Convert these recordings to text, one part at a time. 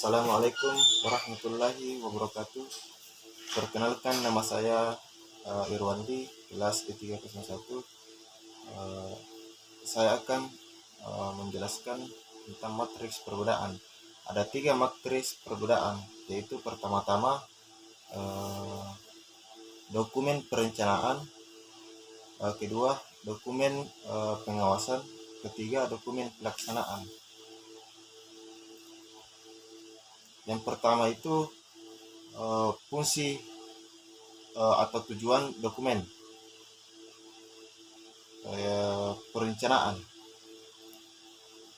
Assalamualaikum warahmatullahi wabarakatuh. Perkenalkan, nama saya Irwandi, kelas D301. Saya akan menjelaskan tentang matriks perbedaan. Ada 3 matriks perbedaan, yaitu pertama-tama dokumen perencanaan, kedua dokumen pengawasan, ketiga dokumen pelaksanaan. Yang pertama itu fungsi atau tujuan dokumen perencanaan.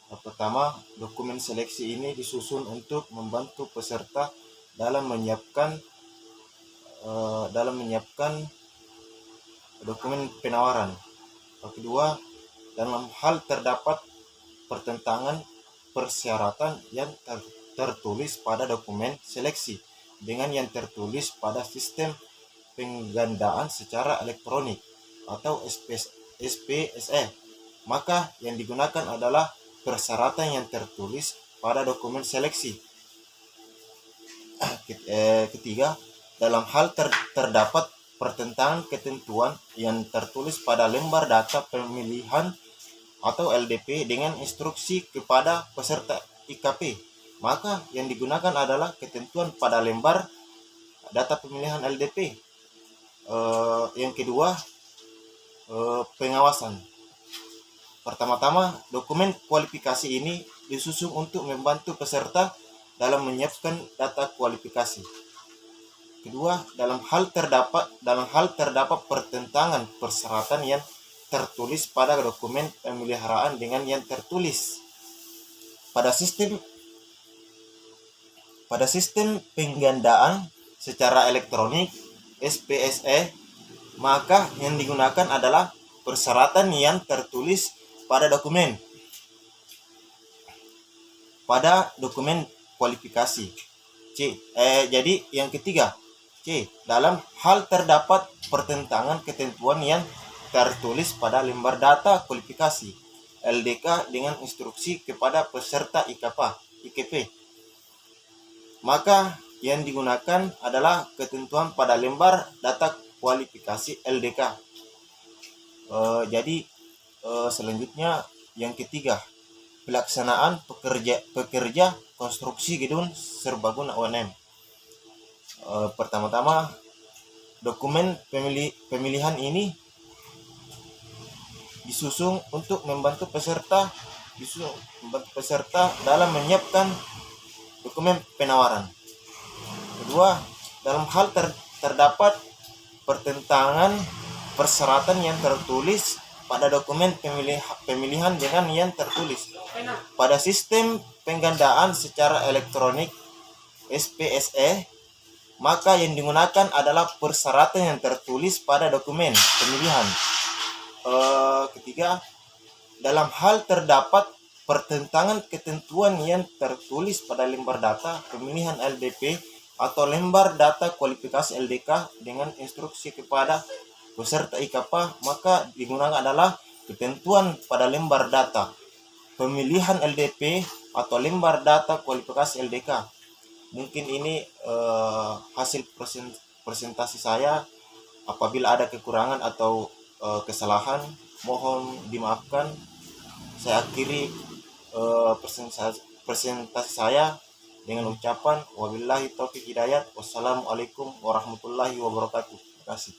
Yang pertama, dokumen seleksi ini disusun untuk membantu peserta dalam menyiapkan dokumen penawaran. Yang kedua, dalam hal terdapat pertentangan persyaratan yang tertulis pada dokumen seleksi dengan yang tertulis pada sistem penggandaan secara elektronik atau SPSE, maka yang digunakan adalah persyaratan yang tertulis pada dokumen seleksi. Ketiga, dalam hal terdapat pertentangan ketentuan yang tertulis pada lembar data pemilihan atau LDP dengan instruksi kepada peserta IKP, maka yang digunakan adalah ketentuan pada lembar data pemilihan LDP. Yang kedua, pengawasan. Pertama-tama, dokumen kualifikasi ini disusun untuk membantu peserta dalam menyiapkan data kualifikasi. Kedua, dalam hal terdapat pertentangan persyaratan yang tertulis pada dokumen pemeliharaan dengan yang tertulis pada sistem penggandaan secara elektronik SPSE, maka yang digunakan adalah persyaratan yang tertulis pada dokumen kualifikasi. Jadi yang ketiga, C, dalam hal terdapat pertentangan ketentuan yang tertulis pada lembar data kualifikasi LDK dengan instruksi kepada peserta IKP, maka yang digunakan adalah ketentuan pada lembar data kualifikasi LDK. Selanjutnya yang ketiga, pelaksanaan pekerja konstruksi gedung serbaguna UNM. Pertama-tama, dokumen pemilihan ini disusun untuk membantu peserta dalam menyiapkan dokumen penawaran. Kedua, dalam hal terdapat pertentangan persyaratan yang tertulis pada dokumen pemilihan dengan yang tertulis pada sistem penggandaan secara elektronik SPSE, maka yang digunakan adalah persyaratan yang tertulis pada dokumen pemilihan. Ketiga, dalam hal terdapat pertentangan ketentuan yang tertulis pada lembar data pemilihan LDP atau lembar data kualifikasi LDK dengan instruksi kepada peserta IKP, maka digunakan adalah ketentuan pada lembar data pemilihan LDP atau lembar data kualifikasi LDK. Mungkin ini hasil presentasi saya. Apabila ada kekurangan atau kesalahan, mohon dimaafkan. Saya akhiri presentasi saya dengan ucapan wabillahi taufiq hidayat. Wassalamualaikum warahmatullahi wabarakatuh. Terima kasih.